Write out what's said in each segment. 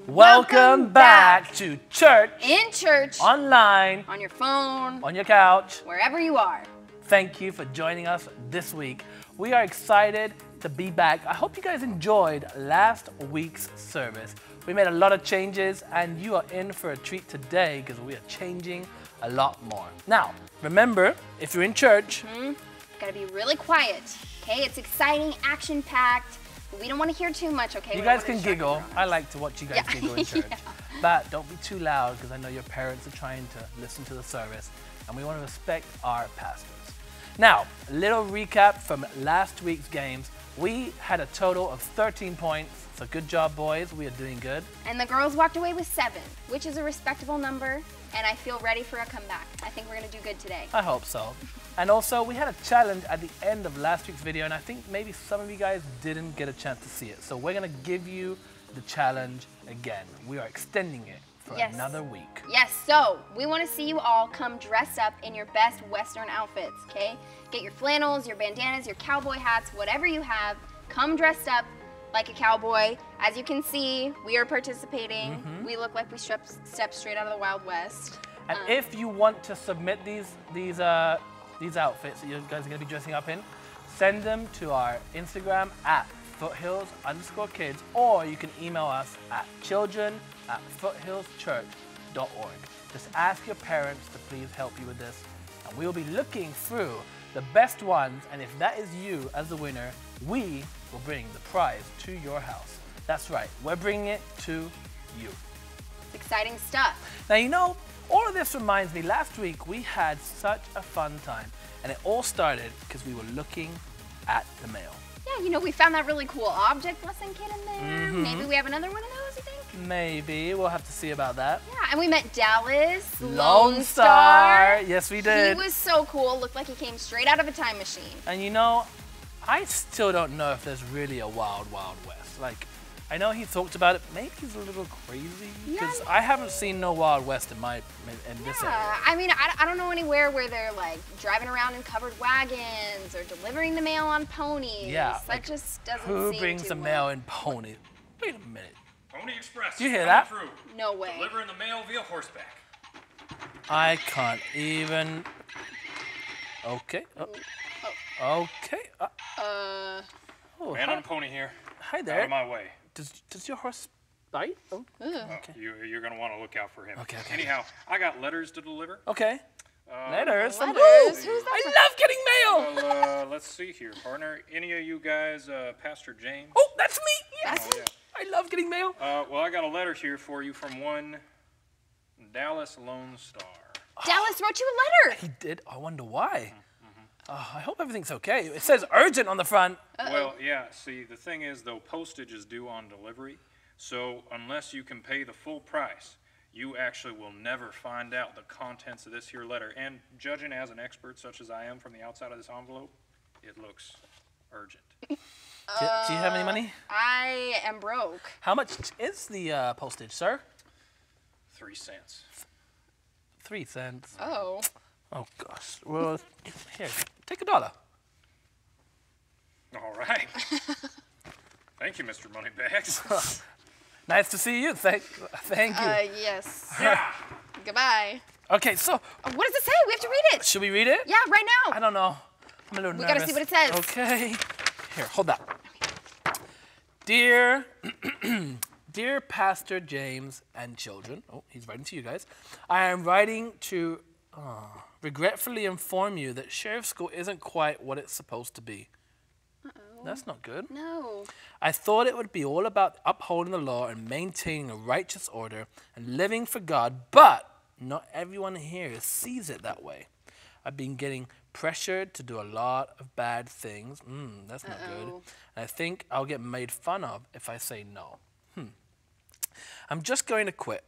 Welcome back to church. In church. Online. On your phone. On your couch. Wherever you are. Thank you for joining us this week. We are excited to be back. I hope you guys enjoyed last week's service. We made a lot of changes and you are in for a treat today because we are changing a lot more. Now, remember, if you're in church, gotta be really quiet, okay? It's exciting, action-packed. We don't want to hear too much, okay? You guys can giggle. I like to watch you guys giggle in church. But don't be too loud because I know your parents are trying to listen to the service and we want to respect our pastors. Now, a little recap from last week's games. We had a total of 13 points, so good job, boys. We are doing good. And the girls walked away with 7, which is a respectable number, and I feel ready for a comeback. I think we're going to do good today. I hope so. And also, we had a challenge at the end of last week's video, and I think maybe some of you guys didn't get a chance to see it. So we're going to give you the challenge again. We are extending it for another week. Yes, so we want to see you all come dressed up in your best Western outfits, okay? Get your flannels, your bandanas, your cowboy hats, whatever you have. Come dressed up like a cowboy. As you can see, we are participating. We look like we stepped straight out of the Wild West. And if you want to submit these outfits that you guys are going to be dressing up in, send them to our Instagram at foothills_kids, or you can email us at children@foothillschurch.org. Just ask your parents to please help you with this, and we will be looking through the best ones, and if that is you as the winner, we will bring the prize to your house. That's right, we're bringing it to you. Exciting stuff. Now, you know, all of this reminds me, last week we had such a fun time, and it all started because we were looking at the mail. Yeah, you know, we found that really cool object lesson kit in there. Maybe we have another one of those, you think? Maybe. We'll have to see about that. Yeah, and we met Dallas, Lone Star. Yes, we did. He was so cool. Looked like he came straight out of a time machine. And you know, I still don't know if there's really a Wild Wild West. Like, I know he talked about it. Maybe he's a little crazy because I haven't seen no Wild West in this area. I mean, I don't know anywhere where they're like driving around in covered wagons or delivering the mail on ponies. Yeah, that just doesn't who seem brings too the mail in ponies? Wait a minute. Pony Express. Do you hear that? Through. No way. Delivering the mail via horseback. I can't even. Okay. Okay. Man on a pony here. Hi there. Out of my way. Does your horse bite? Oh. Okay. You're going to want to look out for him. Okay. Anyhow, I got letters to deliver. Okay. Letters? Who's that? I love getting mail! Well, let's see here, partner. Any of you guys, Pastor James? Oh, that's me! Yes! Oh, yeah. I love getting mail. Well, I got a letter here for you from one Dallas Lone Star. Dallas wrote you a letter. He did? I wonder why. I hope everything's okay. It says urgent on the front. Well, yeah, see, the thing is, though, postage is due on delivery. So unless you can pay the full price, you actually will never find out the contents of this here letter. And judging as an expert such as I am from the outside of this envelope, it looks urgent. Do you have any money? I am broke. How much is the postage, sir? 3 cents. 3 cents. Oh. Oh, gosh. Well, here, take $1. All right. Thank you, Mr. Moneybags. Nice to see you. Thank you. Yes. Yeah. Goodbye. Okay, so. What does it say? We have to read it. Should we read it? Yeah, right now. I don't know. I'm a little nervous. We gotta see what it says. Okay. Here, hold that. Dear Pastor James and children. Oh, he's writing to you guys. I am writing to regretfully inform you that sheriff's school isn't quite what it's supposed to be. That's not good. No. I thought it would be all about upholding the law and maintaining a righteous order and living for God, but not everyone here sees it that way. I've been getting pressured to do a lot of bad things. That's not good. And I think I'll get made fun of if I say no. I'm just going to quit.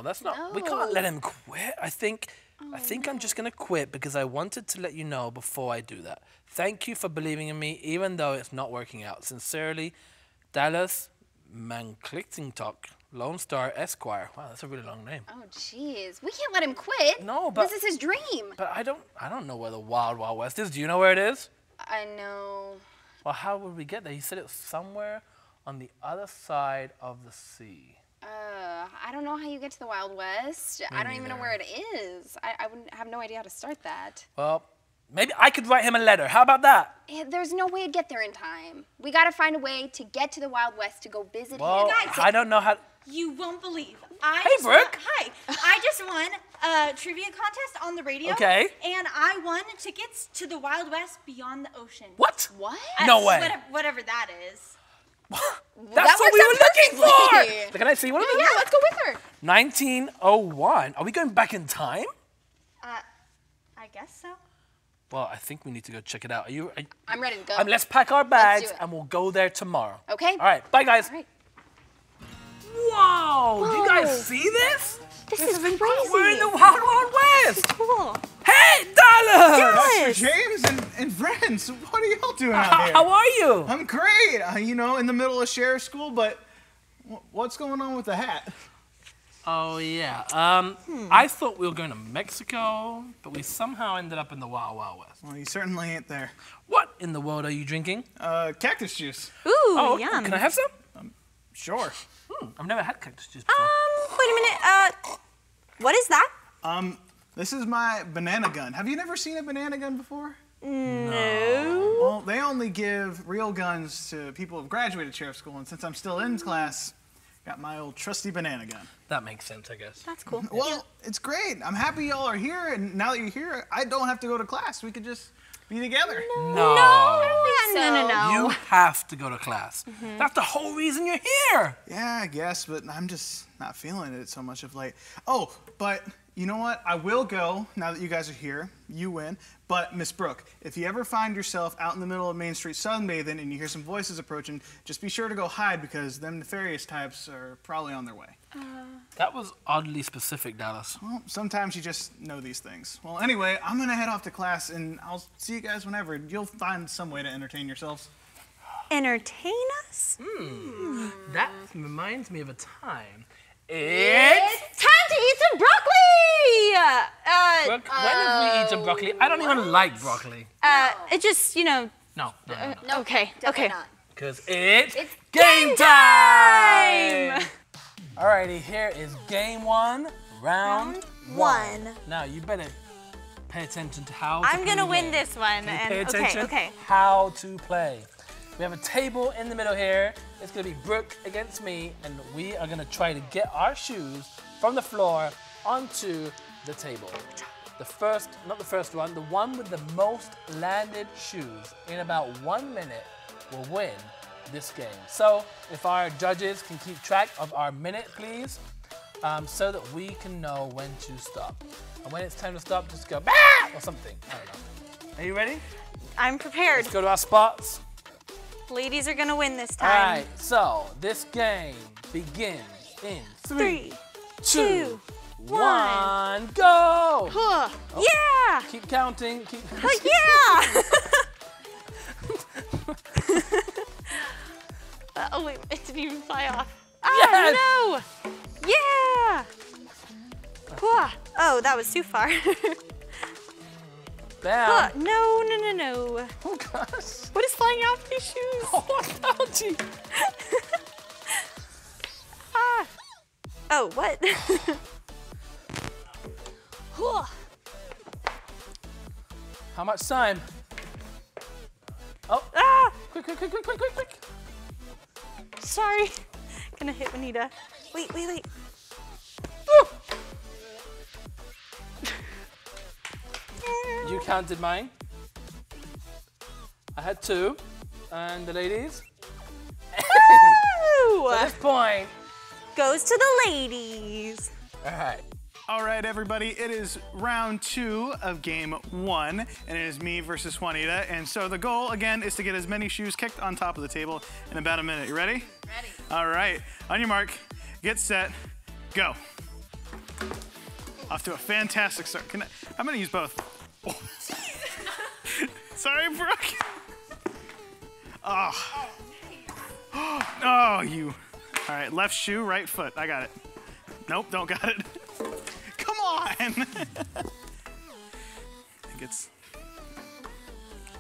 That's not, we can't let him quit. I think I'm just going to quit because I wanted to let you know before I do that. Thank you for believing in me, even though it's not working out. Sincerely, Dallas Manklichtingtok, Lone Star Esquire. Wow, that's a really long name. Oh, jeez. We can't let him quit. No, but... This is his dream. But I don't know where the Wild Wild West is. Do you know where it is? I know. Well, how would we get there? He said it was somewhere on the other side of the sea. I don't know how you get to the Wild West. I don't even know where it is. I wouldn't have no idea how to start that. Well, maybe I could write him a letter. How about that? There's no way to get there in time. We gotta find a way to get to the Wild West to go visit Well, him. Guys, I don't know how. You won't believe. Hey, Brooke. Hi. I just won a trivia contest on the radio. Okay. And I won tickets to the Wild West beyond the ocean. What? What? No way. Whatever that is. That's what we were looking for. Can I see one of them? Yeah, let's go with her. 1901. Are we going back in time? I guess so. Well, I think we need to go check it out. Are you? I'm ready to go. Let's pack our bags do it. and we'll go there tomorrow. Okay. All right. Bye, guys. All right. Whoa! Do you Whoa. guys see this? This is crazy. We're in the Wild Wild West. Cool. Hey, Dallas! Mr. James and friends, what are y'all doing out here? How are you? I'm great. You know, in the middle of sheriff school, but what's going on with the hat? Oh yeah. I thought we were going to Mexico, but we somehow ended up in the Wild Wild West. Well, you certainly ain't there. What in the world are you drinking? Cactus juice. Ooh, Oh, yum. can I have some? Sure. I've never had cactus juice before. Wait a minute. What is that? This is my banana gun. Have you never seen a banana gun before? No. Well, they only give real guns to people who've graduated sheriff school, and since I'm still in class, got my old trusty banana gun. That makes sense, I guess. That's cool. Well, it's great. I'm happy y'all are here, and now that you're here, I don't have to go to class. We could just be together. No. No. You have to go to class. That's the whole reason you're here. Yeah, I guess, but I'm just not feeling it so much of late. Oh, but you know what? I will go now that you guys are here. You win. But Miss Brooke, if you ever find yourself out in the middle of Main Street sunbathing and you hear some voices approaching, just be sure to go hide because them nefarious types are probably on their way. That was oddly specific, Dallas. Well, sometimes you just know these things. Well, anyway, I'm gonna head off to class and I'll see you guys whenever. You'll find some way to entertain yourselves. Entertain us? That reminds me of a time. It's Time to eat some broccoli! Brooke, when have we eaten broccoli? I don't even like broccoli. It just, No. okay, Definitely okay. not. Because it's Game time! Alrighty, here is game one, round one. Now, you better pay attention to how to I'm gonna play the win game. this one. Can you And pay attention? okay. How to play. We have a table in the middle here. It's gonna be Brooke against me, and we are gonna try to get our shoes from the floor onto the table. Not the first one, the one with the most landed shoes in about 1 minute will win this game. So if our judges can keep track of our minute, please, so that we can know when to stop. And when it's time to stop, just go bah! Or something. I don't know. Are you ready? I'm prepared. Let's go to our spots. Ladies are gonna win this All time. right, so this game begins in 3, 2, 1, go! Huh. Yeah! Keep counting. Keep. Yeah! Oh wait, it didn't even fly off. Yes! Oh no! Yeah! Huh. Oh, that was too far. Bam. No. Oh gosh. What is flying out of these shoes? Oh, ouchie. Ah. Oh, what? Huh. How much time? Oh, Ah! quick. Sorry. Gonna hit Juanita. Wait. Woo! You counted mine. I had 2. And the ladies? Ooh. At this point. Goes to the ladies. All right. All right, everybody, it is round 2 of game 1, and it is me versus Juanita. And so the goal, again, is to get as many shoes kicked on top of the table in about a minute. You ready? Ready. All right, on your mark, get set, go. Off to a fantastic start. I'm gonna use both. Sorry, Brooke. Oh. Oh, you. All right, left shoe, right foot. I got it. Nope, don't got it. Come on. I think it's.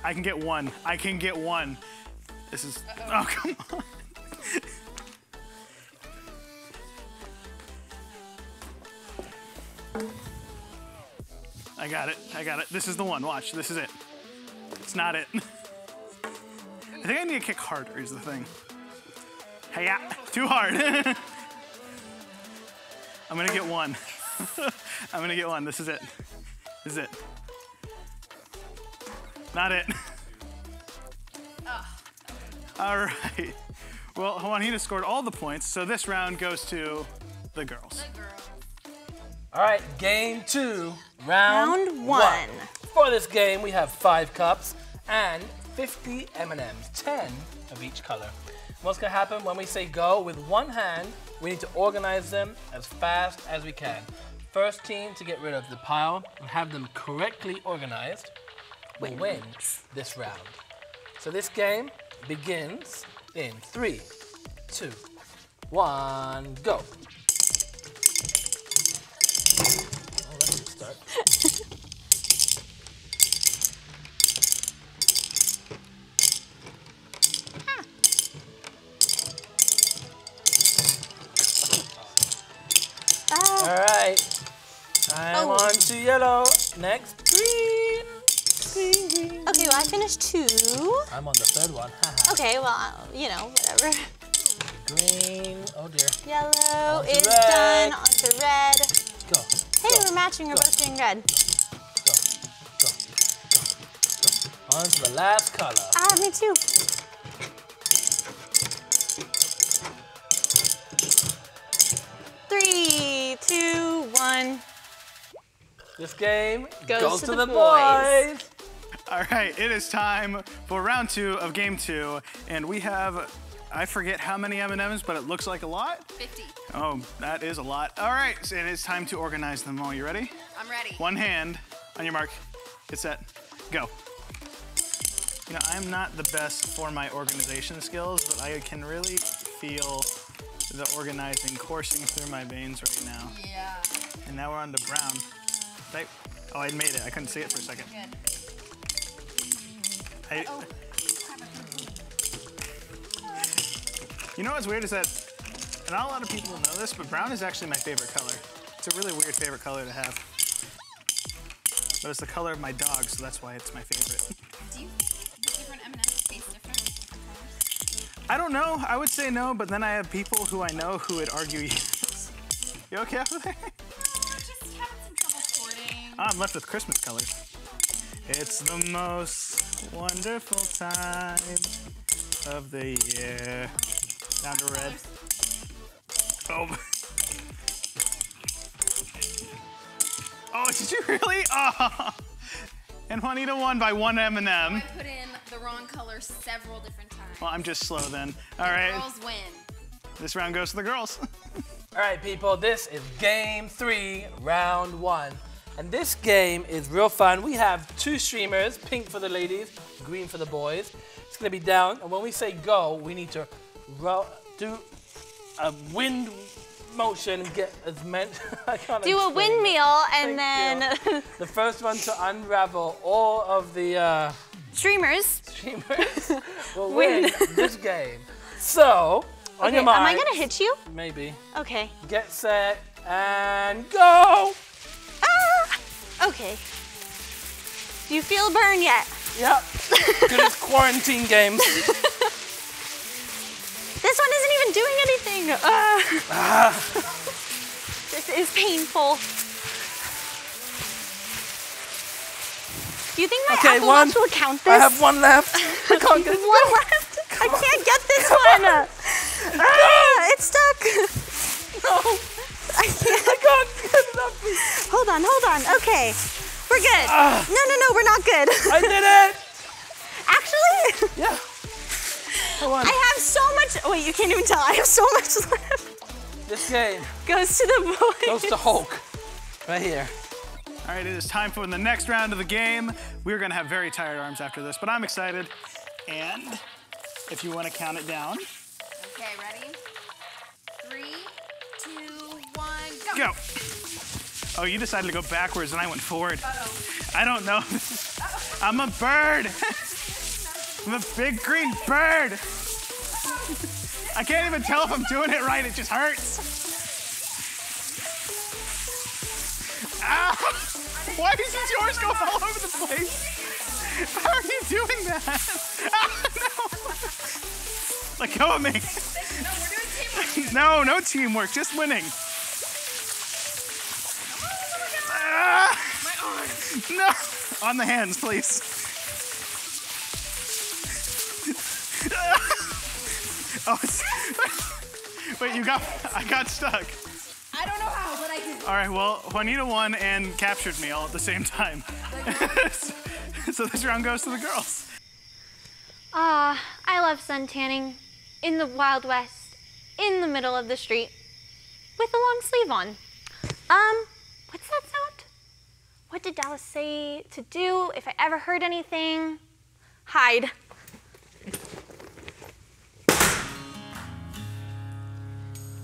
I can get one. I can get one. This is. Oh, come on. I got it. I got it. This is the one. Watch. This is it. It's not it. I think I need to kick harder is the thing. Hey, yeah. Too hard. I'm gonna get one. I'm gonna get one. This is it. This is it. Not it. All right. Well, Juanita scored all the points, so this round goes to the girls. All right, game 2, round 1. For this game, we have 5 cups and 50 M&Ms, 10 of each color. What's gonna happen when we say go with one hand, we need to organize them as fast as we can. First team to get rid of the pile and have them correctly organized will win this round. So this game begins in 3, 2, 1, go. Oh, let's start. All right, I'm on to yellow. Next, green, green, green. Okay, well I finished 2. I'm on the 3rd one. Okay, well, you know, whatever. Green, oh dear. Yellow Onto is red. done. Onto red. Go. Hey, go, we're matching. We're both doing red. Go, go, go, go. On to the last color. Ah, me too. Three, 2, 1. This game Goes goes to to the the boys. All right, it is time for round 2 of game 2, and we have, I forget how many M&Ms, but it looks like a lot. 50. Oh, that is a lot. All right, so it is time to organize them all. You ready? I'm ready. One hand, on your mark, get set, go. You know, I'm not the best for my organization skills, but I can really feel the organizing coursing through my veins right now. Yeah. And now we're on to brown. Right? Oh, I made it. I couldn't see it for a second. Good. You know what's weird is that not a lot of people know this, but brown is actually my favorite color. It's a really weird favorite color to have. But it's the color of my dog, so that's why it's my favorite. Do you think different M&Ms taste different? I don't know. I would say no, but then I have people who I know who would argue yes. You okay over there? Just having some trouble sorting. I'm left with Christmas colors. It's the most wonderful time of the year. Down to red. Oh. Oh, did you really? Oh. And Juanita won by 1 M&M. I put in the wrong color several different times. Well, I'm just slow then. All right. Girls win. This round goes to the girls. All right, people, this is game 3, round 1. And this game is real fun. We have 2 streamers, pink for the ladies, green for the boys. It's gonna be down, and when we say go, we need to do a wind motion and get as many. Do a windmill and then the first one to unravel all of the streamers. streamers will win this game. So, on your Am I mind. gonna hit you? Maybe. Okay. Get set and go! Ah! Okay. Do you feel burn yet? Yep. Good as quarantine games. This one isn't even doing anything. This is painful. Do you think my Apple Watch will count this? I have 1 left. I can't get it. 1 left? I can't get this one. It's stuck. No. I can't. I can't get it up. Hold on. Okay. We're good. No, we're not good. I did it. Actually? Yeah. I won. I have so much. Wait, you can't even tell. I have so much left. This game Goes to the boys. goes to Hulk. Right here. All right, it is time for the next round of the game. We're gonna have very tired arms after this, but I'm excited. And if you want to count it down. Okay, ready? 3, 2, 1, go. Go. Oh, you decided to go backwards and I went forward. I don't know. I'm a bird. I'm a big green bird. I can't even tell if I'm doing it right. It just hurts. Ow! Why is yours going all over the place? How are you doing that? Ah, no! Let go of me. No, no teamwork, just winning. Ah, no! On the hands, please. Oh, wait, I got stuck. I don't know how, but I did. All right, well, Juanita won and captured me all at the same time. So this round goes to the girls. I love sun tanning in the Wild West, in the middle of the street, with a long sleeve on. What's that sound? What did Dallas say to do if I ever heard anything? Hide.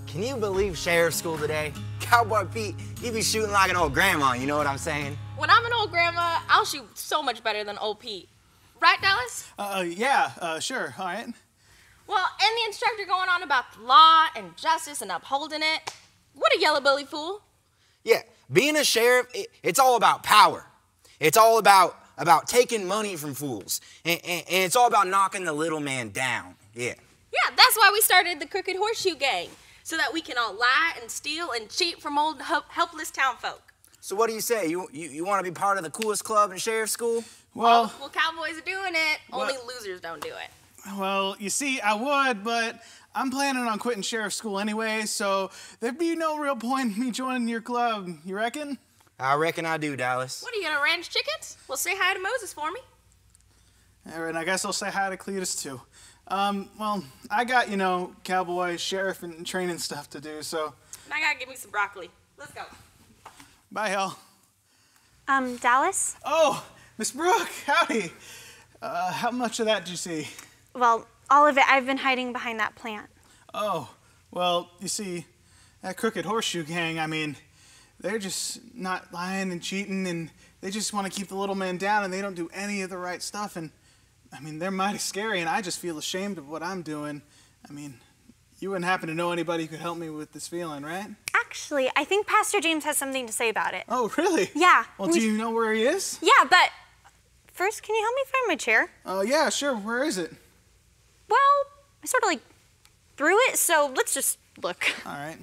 Can you believe sheriff school today? Cowboy Pete, he be shooting like an old grandma, you know what I'm saying? When I'm an old grandma, I'll shoot so much better than old Pete. Right, Dallas? Yeah, sure, all right. Well, and the instructor going on about the law and justice and upholding it. What a yellow belly fool. Yeah, being a sheriff, it's all about power. It's all about taking money from fools. And it's all about knocking the little man down, yeah. Yeah, that's why we started the Crooked Horseshoe Gang, so that we can all lie and steal and cheat from old helpless townfolk. So what do you say? You want to be part of the coolest club in sheriff school? Well, cowboys are doing it. Only losers don't do it. Well, you see, I would, but I'm planning on quitting sheriff school anyway, so there'd be no real point in me joining your club. You reckon? I reckon I do, Dallas. What, are you gonna ranch chickens? Well, say hi to Moses for me. All right, I guess I'll say hi to Cletus too. Well, I got, cowboy, sheriff, and training stuff to do, so. And I gotta give me some broccoli. Let's go. Bye, y'all. Dallas? Oh, Miss Brooke, howdy. How much of that did you see? Well, all of it. I've been hiding behind that plant. Oh, well, you see, that Crooked Horseshoe Gang, I mean, they're just not lying and cheating, and they just want to keep the little man down, and they don't do any of the right stuff, and, I mean, they're mighty scary, and I just feel ashamed of what I'm doing. I mean, you wouldn't happen to know anybody who could help me with this feeling, right? Actually, I think Pastor James has something to say about it. Oh, really? Yeah. Well, do you know where he is? Yeah, but first, can you help me find my chair? Oh, yeah, sure. Where is it? Well, I sort of threw it, so let's just look. All right.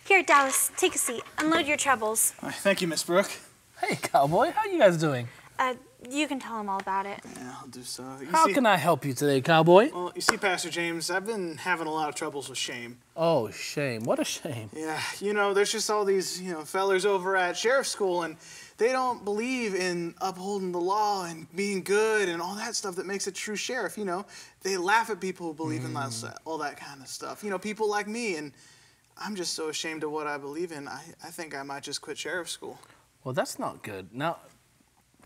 Here, Dallas, take a seat. Unload your troubles. All right, thank you, Miss Brooke. Hey, cowboy, how you guys doing? You can tell him all about it. Yeah, I'll do so. How can I help you today, cowboy? Well, you see, Pastor James, I've been having a lot of troubles with shame. Oh, shame. What a shame. Yeah, there's just all these, fellers over at sheriff's school, and they don't believe in upholding the law and being good and all that stuff that makes a true sheriff, They laugh at people who believe in all that kind of stuff. People like me, and I'm just so ashamed of what I believe in. I think I might just quit sheriff's school. Well, that's not good. Now,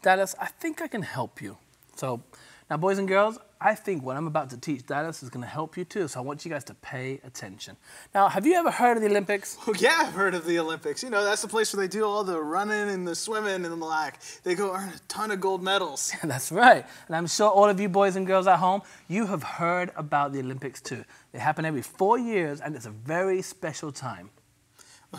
Dallas, I think I can help you. So, now, boys and girls, I think what I'm about to teach Dallas is going to help you too, so I want you guys to pay attention. Now, have you ever heard of the Olympics? Oh, yeah, I've heard of the Olympics. That's the place where they do all the running and the swimming and the like. They go earn a ton of gold medals. That's right. And I'm sure all of you boys and girls at home, you have heard about the Olympics too. They happen every 4 years, and it's a very special time.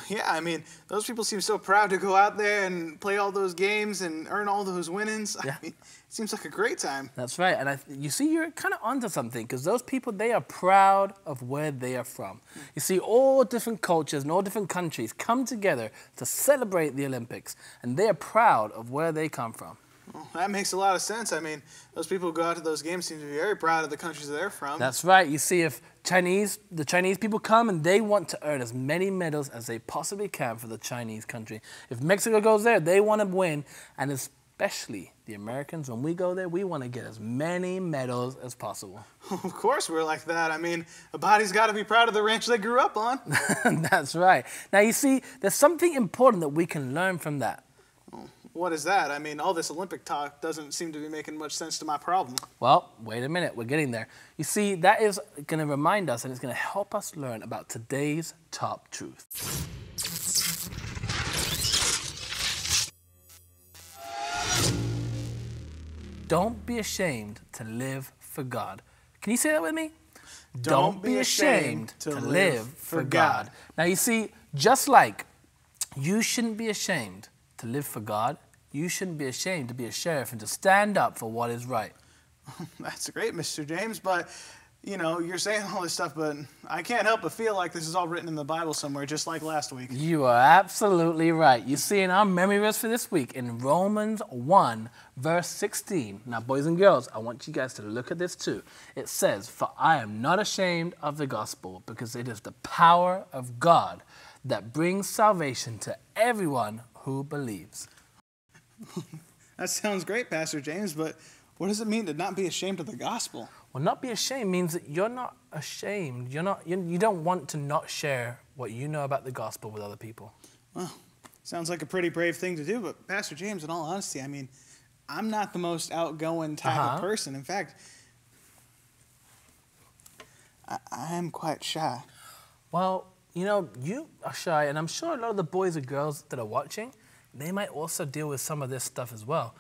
Yeah, I mean, those people seem so proud to go out there and play all those games and earn all those winnings. Yeah. I mean, it seems like a great time. That's right. And you see, you're kind of onto something, because those people, they are proud of where they are from. You see, all different cultures and all different countries come together to celebrate the Olympics, and they are proud of where they come from. Well, that makes a lot of sense. I mean, those people who go out to those games seem to be very proud of the countries they're from. That's right. You see, if the Chinese people come and they want to earn as many medals as they possibly can for the Chinese country. If Mexico goes there, they want to win. And especially the Americans, when we go there, we want to get as many medals as possible. Of course we're like that. I mean, a body's got to be proud of the ranch they grew up on. That's right. Now, you see, there's something important that we can learn from that. What is that? I mean, all this Olympic talk doesn't seem to be making much sense to my problem. Well, wait a minute. We're getting there. You see, that is going to remind us, and it's going to help us learn about today's top truth. Don't be ashamed to live for God. Can you say that with me? Don't be ashamed to live for God. Now you see, just like you shouldn't be ashamed to live for God, you shouldn't be ashamed to be a sheriff and to stand up for what is right. That's great, Mr. James, but, you know, you're saying all this stuff, but I can't help but feel like this is all written in the Bible somewhere, just like last week. You are absolutely right. You see in our memory verse for this week, in Romans 1, verse 16. Now, boys and girls, I want you guys to look at this too. It says, "For I am not ashamed of the gospel, because it is the power of God that brings salvation to everyone who believes." That sounds great, Pastor James, but what does it mean to not be ashamed of the gospel? Well, not be ashamed means that you're not ashamed. You don't want to not share what you know about the gospel with other people. Well, sounds like a pretty brave thing to do, but Pastor James, in all honesty, I mean, I'm not the most outgoing type of person. In fact, I am quite shy. Well, you know, you are shy, and I'm sure a lot of the boys and girls that are watching, they might also deal with some of this stuff as well.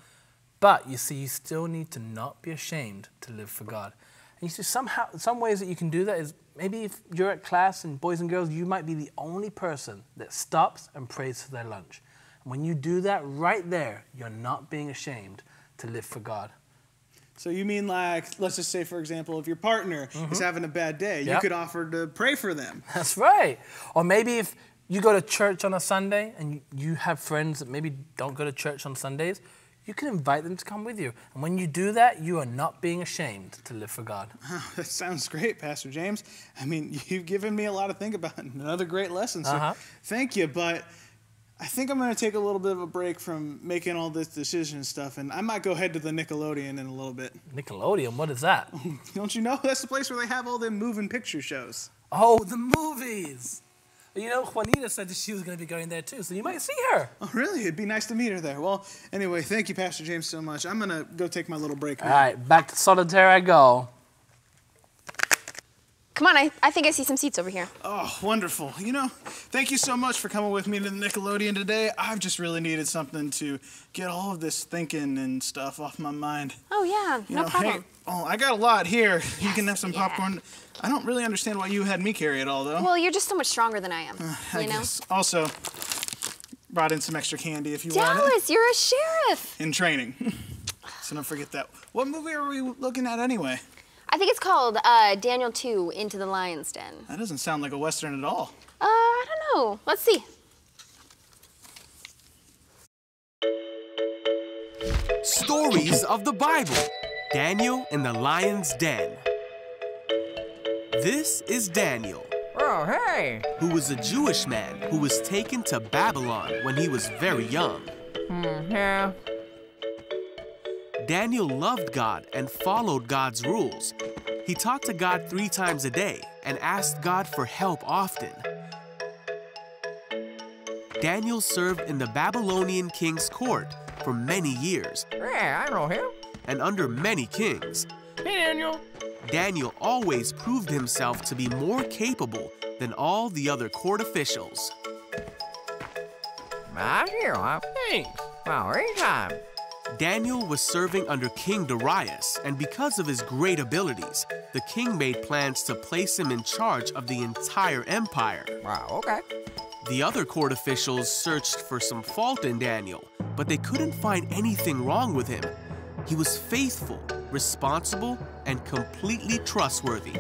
But you see, you still need to not be ashamed to live for God. And you see, some ways that you can do that is maybe if you're at class and boys and girls, you might be the only person that stops and prays for their lunch. And when you do that right there, you're not being ashamed to live for God. So you mean like, let's just say, for example, if your partner is having a bad day, you could offer to pray for them. That's right. Or maybe if you go to church on a Sunday and you have friends that maybe don't go to church on Sundays, you can invite them to come with you. And when you do that, you are not being ashamed to live for God. Oh, that sounds great, Pastor James. I mean, you've given me a lot to think about. Another great lesson, so thank you. But I think I'm going to take a little bit of a break from making all this decision stuff, and I might go head to the Nickelodeon in a little bit. Nickelodeon? What is that? Don't you know? That's the place where they have all them moving picture shows. Oh, the movies. You know, Juanita said that she was going to be going there too, so you might see her. Oh, really? It'd be nice to meet her there. Well, anyway, thank you, Pastor James, so much. I'm going to go take my little break now. All right, back to solitaire I go. Come on, I think I see some seats over here. Oh, wonderful. You know, thank you so much for coming with me to the Nickelodeon today. I've just really needed something to get all of this thinking and stuff off my mind. Oh, yeah, no problem. Hey, I got a lot here. Yes, you can have some popcorn. I don't really understand why you had me carry it all, though. Well, you're just so much stronger than I am, I guess. Also, brought in some extra candy if you want it. Dallas, you're a sheriff. In training. So don't forget that. What movie are we looking at anyway? I think it's called Daniel 2, Into the Lion's Den. That doesn't sound like a Western at all. I don't know. Let's see. Stories of the Bible. Daniel in the Lion's Den. This is Daniel. Oh, hey! Who was a Jewish man who was taken to Babylon when he was very young. Yeah. Daniel loved God and followed God's rules. He talked to God 3 times a day and asked God for help often. Daniel served in the Babylonian king's court for many years. Yeah, I know him. And under many kings. Hey, Daniel. Daniel always proved himself to be more capable than all the other court officials. I hear, huh? Thanks. Well, anytime. Daniel was serving under King Darius, and because of his great abilities, the king made plans to place him in charge of the entire empire. Wow, okay. The other court officials searched for some fault in Daniel, but they couldn't find anything wrong with him. He was faithful, responsible, and completely trustworthy.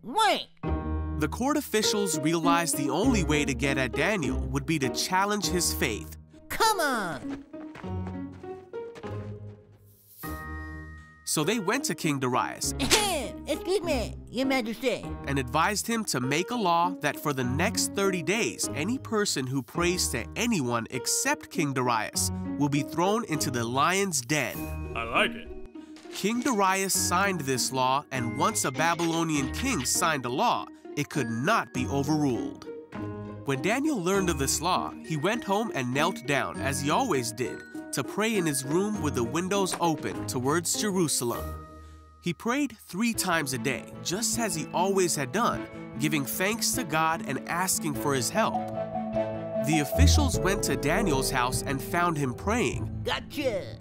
Wait! The court officials realized the only way to get at Daniel would be to challenge his faith. Come on! So they went to King Darius Excuse me, Your Majesty. and advised him to make a law that for the next 30 days, any person who prays to anyone except King Darius will be thrown into the lion's den. I like it. King Darius signed this law, and once a Babylonian king signed a law, it could not be overruled. When Daniel learned of this law, he went home and knelt down, as he always did, to pray in his room with the windows open towards Jerusalem. He prayed 3 times a day, just as he always had done, giving thanks to God and asking for his help. The officials went to Daniel's house and found him praying. Gotcha!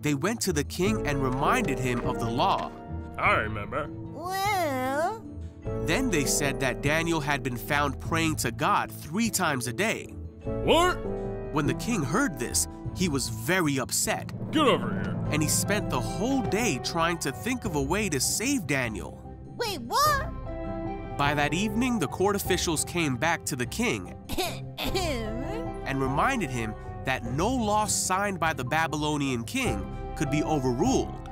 They went to the king and reminded him of the law. I remember. Well, Then they said that Daniel had been found praying to God 3 times a day. What? When the king heard this, he was very upset, Get over here. and he spent the whole day trying to think of a way to save Daniel. wait, what? By that evening, the court officials came back to the king and reminded him that no law signed by the Babylonian king could be overruled.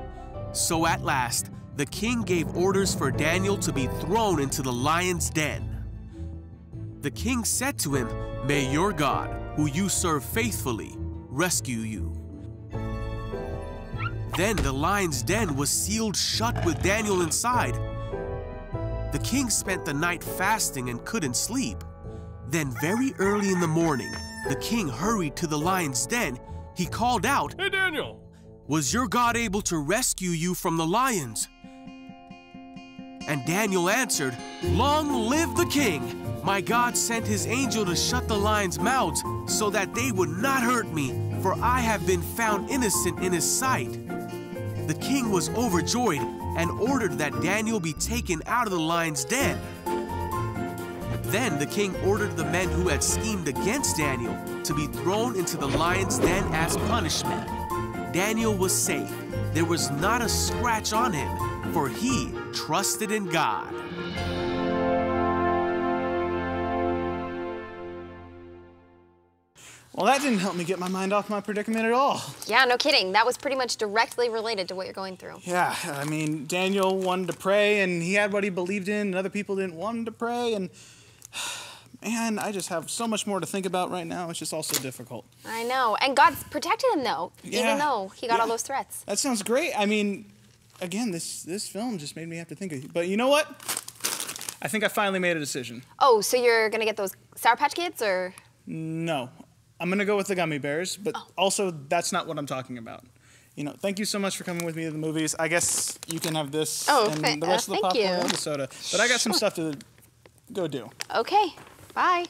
So at last, the king gave orders for Daniel to be thrown into the lion's den. The king said to him, "May your God, who you serve faithfully, rescue you." Then the lion's den was sealed shut with Daniel inside. The king spent the night fasting and couldn't sleep. Then very early in the morning, the king hurried to the lion's den. He called out, Hey, Daniel. "Was your God able to rescue you from the lions?" And Daniel answered, "Long live the king! My God sent his angel to shut the lions' mouths so that they would not hurt me, for I have been found innocent in his sight." The king was overjoyed and ordered that Daniel be taken out of the lion's den. Then the king ordered the men who had schemed against Daniel to be thrown into the lion's den as punishment. Daniel was safe. There was not a scratch on him, for he trusted in God. Well, that didn't help me get my mind off my predicament at all. Yeah, no kidding. That was pretty much directly related to what you're going through. Yeah, I mean, Daniel wanted to pray, and he had what he believed in, and other people didn't want him to pray, and man, I just have so much more to think about right now. It's just all so difficult. I know. And God's protected him, though, even though he got all those threats. That sounds great. I mean, again, this film just made me have to think of it. But you know what? I think I finally made a decision. Oh, so you're going to get those Sour Patch Kids, or? No. I'm going to go with the gummy bears, but also that's not what I'm talking about. You know, thank you so much for coming with me to the movies. I guess you can have this and the rest of the popcorn and the soda. But I got some stuff to go do. Okay. Bye.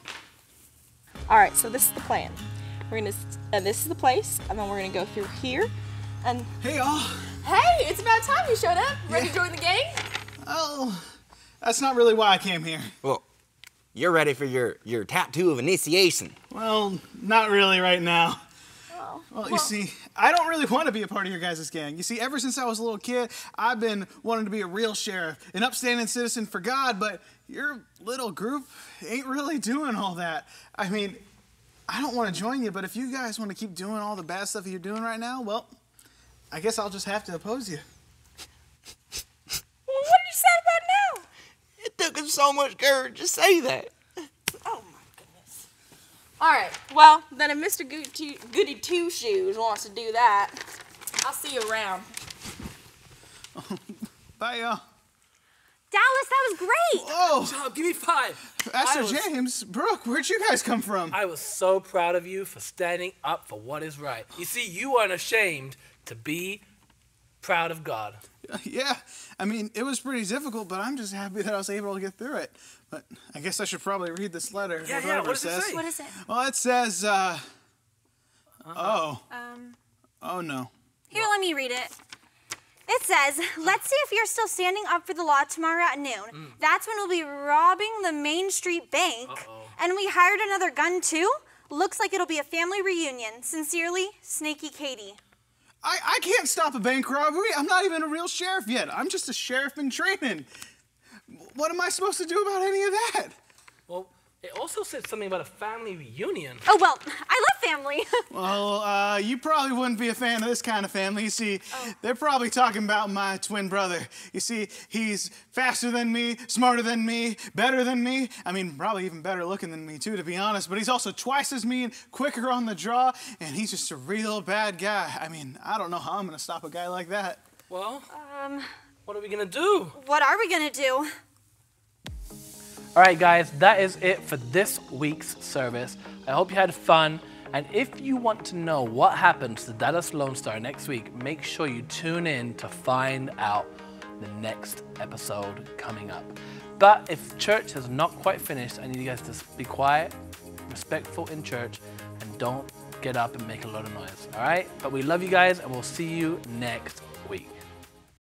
All right, so this is the plan. We're gonna, this is the place, and then we're gonna go through here, and... Hey, y'all. Hey, it's about time you showed up. Ready to join the gang? Oh, that's not really why I came here. Well, you're ready for your tattoo of initiation. Well, not really right now. Oh. Well, you see, I don't really want to be a part of your guys' gang. You see, ever since I was a little kid, I've been wanting to be a real sheriff, an upstanding citizen for God, but your little group ain't really doing all that. I mean, I don't want to join you, but if you guys want to keep doing all the bad stuff that you're doing right now, well, I guess I'll just have to oppose you. Well, what are you sad about now? It took us so much courage to say that. Oh my goodness. All right, well, then if Mr. Goody Two Shoes wants to do that, I'll see you around. Bye, y'all. Dallas, that was great! Whoa! Job, give me 5. Pastor James, Brooke, where'd you guys come from? I was so proud of you for standing up for what is right. You see, you weren't ashamed to be proud of God. Yeah, I mean, it was pretty difficult, but I'm just happy that I was able to get through it. But I guess I should probably read this letter. Yeah, what does it say? What is it? Well, it says, oh no. Here, let me read it. It says, "Let's see if you're still standing up for the law tomorrow at noon. That's when we'll be robbing the Main Street Bank. And we hired another gun, too. Looks like it'll be a family reunion. Sincerely, Snaky Katie." I can't stop a bank robbery. I'm not even a real sheriff yet. I'm just a sheriff in training. What am I supposed to do about any of that? Well, it also said something about a family reunion. Oh, well, I love family. Well, you probably wouldn't be a fan of this kind of family. You see, they're probably talking about my twin brother. You see, he's faster than me, smarter than me, better than me. I mean, probably even better looking than me, too, to be honest. But he's also twice as mean, quicker on the draw, and he's just a real bad guy. I mean, I don't know how I'm going to stop a guy like that. Well, what are we going to do? What are we going to do? All right, guys, that is it for this week's service. I hope you had fun. And if you want to know what happens to Dallas Lone Star next week, make sure you tune in to find out the next episode coming up. But if church has not quite finished, I need you guys to be quiet, respectful in church, and don't get up and make a lot of noise, all right? But we love you guys, and we'll see you next week.